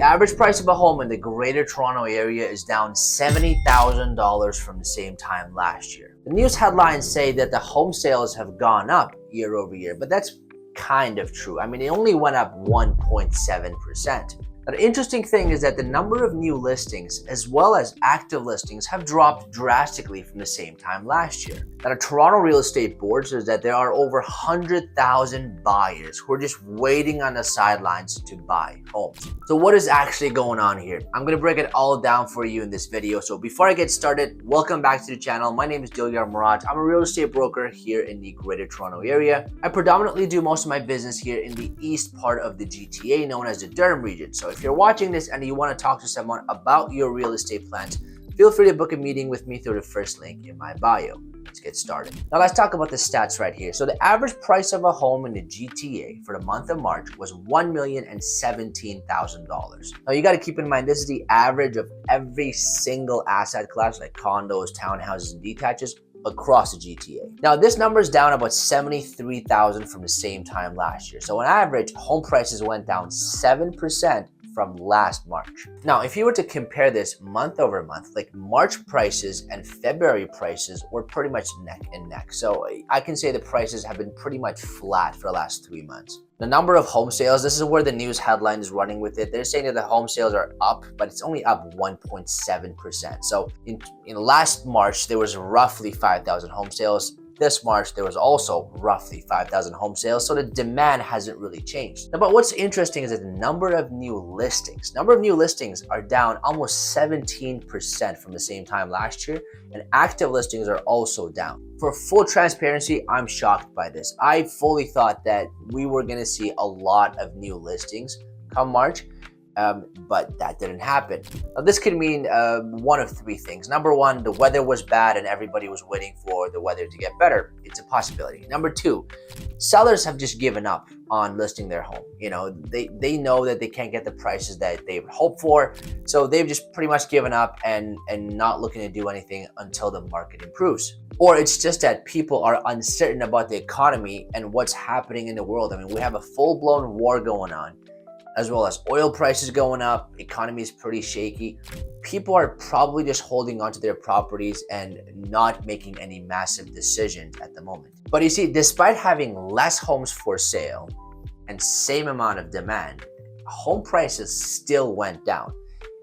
average price of a home in the Greater Toronto Area is down $70,000 from the same time last year. The news headlines say that the home sales have gone up year over year, but that's kind of true. I mean, it only went up 1.7%. Now, the interesting thing is that the number of new listings as well as active listings have dropped drastically from the same time last year. Now, the Toronto Real Estate Board says that there are over 100,000 buyers who are just waiting on the sidelines to buy homes. So what is actually going on here? I'm going to break it all down for you in this video. So before I get started, welcome back to the channel. My name is Diliyar Murad. I'm a real estate broker here in the Greater Toronto Area. I predominantly do most of my business here in the east part of the GTA, known as the Durham region. So if you're watching this and you want to talk to someone about your real estate plans, feel free to book a meeting with me through the first link in my bio. Let's get started. Now let's talk about the stats right here. So the average price of a home in the GTA for the month of March was $1,017,000. Now you got to keep in mind, this is the average of every single asset class like condos, townhouses, and detaches across the GTA. Now this number is down about 73,000 from the same time last year. So on average, home prices went down 7% from last March. Now, if you were to compare this month over month, like March prices and February prices were pretty much neck and neck. So I can say the prices have been pretty much flat for the last 3 months. The number of home sales, this is where the news headline is running with it. They're saying that the home sales are up, but it's only up 1.7%. So in last March, there was roughly 5,000 home sales. This March, there was also roughly 5,000 home sales, so the demand hasn't really changed. Now, but what's interesting is that the number of new listings are down almost 17% from the same time last year, and active listings are also down. For full transparency, I'm shocked by this. I fully thought that we were going to see a lot of new listings come March, but that didn't happen. Now, this could mean one of three things. Number one, the weather was bad and everybody was waiting for the weather to get better. It's a possibility. Number two, sellers have just given up on listing their home. You know, they know that they can't get the prices that they would hope for, so they've just pretty much given up and not looking to do anything until the market improves. Or it's just that people are uncertain about the economy and what's happening in the world. I mean, we have a full-blown war going on, as well as oil prices going up, economy is pretty shaky. People are probably just holding onto their properties and not making any massive decisions at the moment. But you see, despite having less homes for sale and same amount of demand, home prices still went down.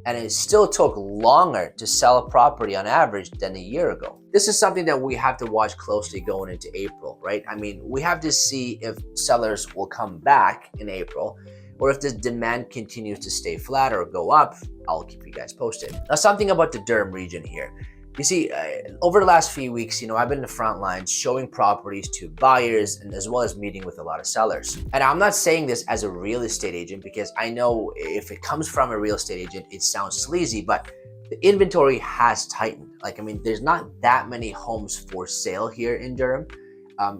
And it still took longer to sell a property on average than a year ago. This is something that we have to watch closely going into April, right? I mean, we have to see if sellers will come back in April, or if the demand continues to stay flat or go up. I'll keep you guys posted. Now, something about the Durham region here. You see, over the last few weeks, I've been in the front lines showing properties to buyers and as well as meeting with a lot of sellers. And I'm not saying this as a real estate agent because I know if it comes from a real estate agent, it sounds sleazy, but the inventory has tightened. There's not that many homes for sale here in Durham.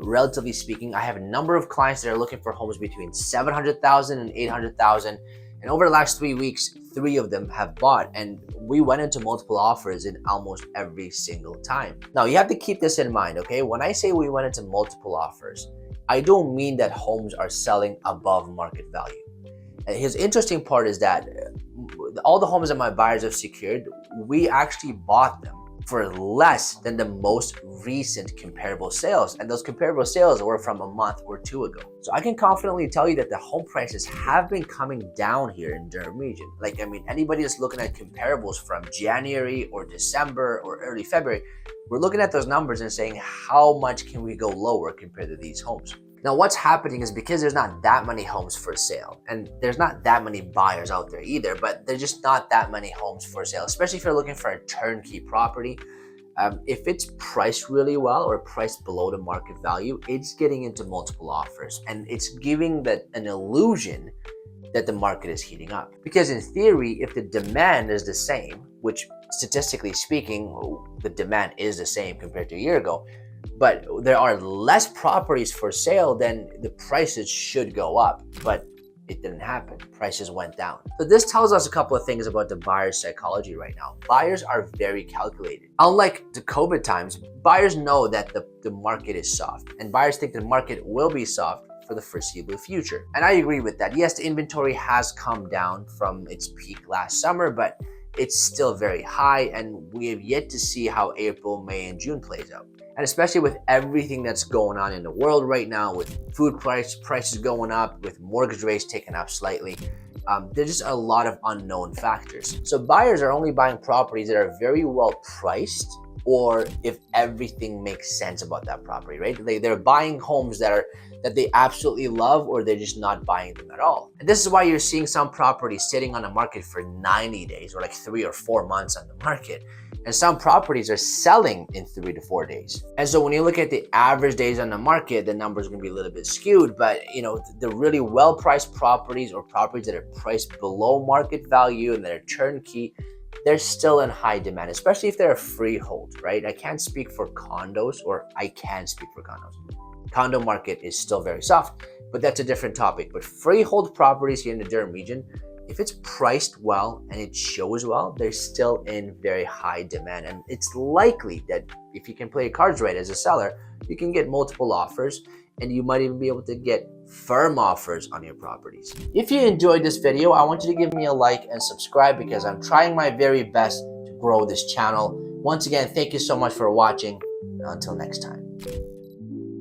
Relatively speaking, I have a number of clients that are looking for homes between $700,000 and $800,000. And over the last 3 weeks, 3 of them have bought, and we went into multiple offers in almost every single time. Now, you have to keep this in mind, okay? When I say we went into multiple offers, I don't mean that homes are selling above market value. And his interesting part is that all the homes that my buyers have secured, we actually bought them for less than the most recent comparable sales. And those comparable sales were from a month or 2 ago. So I can confidently tell you that the home prices have been coming down here in Durham region. Anybody that's looking at comparables from January or December or early February, we're looking at those numbers and saying, how much can we go lower compared to these homes? Now, what's happening is because there's not that many homes for sale, and there's not that many buyers out there either, but there's just not that many homes for sale, especially if you're looking for a turnkey property. If it's priced really well or priced below the market value, it's getting into multiple offers, and it's giving an illusion that the market is heating up. Because in theory, if the demand is the same, which statistically speaking, the demand is the same compared to a year ago, but there are less properties for sale, then the prices should go up, but it didn't happen. Prices went down. So this tells us a couple of things about the buyer's psychology right now. Buyers are very calculated. Unlike the COVID times, buyers know that the market is soft, and buyers think the market will be soft for the foreseeable future. And I agree with that. Yes, the inventory has come down from its peak last summer, but it's still very high, and we have yet to see how April, May, and June plays out. And especially with everything that's going on in the world right now, with food prices going up, with mortgage rates taken up slightly, there's just a lot of unknown factors. So buyers are only buying properties that are very well priced, or if everything makes sense about that property, right? They're buying homes that they absolutely love, or they're just not buying them at all. And this is why you're seeing some properties sitting on the market for 90 days or like 3 or 4 months on the market. And some properties are selling in 3 to 4 days. And so when you look at the average days on the market, the number is going to be a little bit skewed. But the really well-priced properties, or properties that are priced below market value and that are turnkey, they're still in high demand, especially if they're a freehold, right? I can't speak for condos, or I can speak for condos. Condo market is still very soft, but that's a different topic. But freehold properties here in the Durham region, if it's priced well and it shows well, they're still in very high demand. And it's likely that if you can play your cards right as a seller, you can get multiple offers, and you might even be able to get firm offers on your properties. If you enjoyed this video, I want you to give me a like and subscribe, because I'm trying my very best to grow this channel. Once again, thank you so much for watching. Until next time.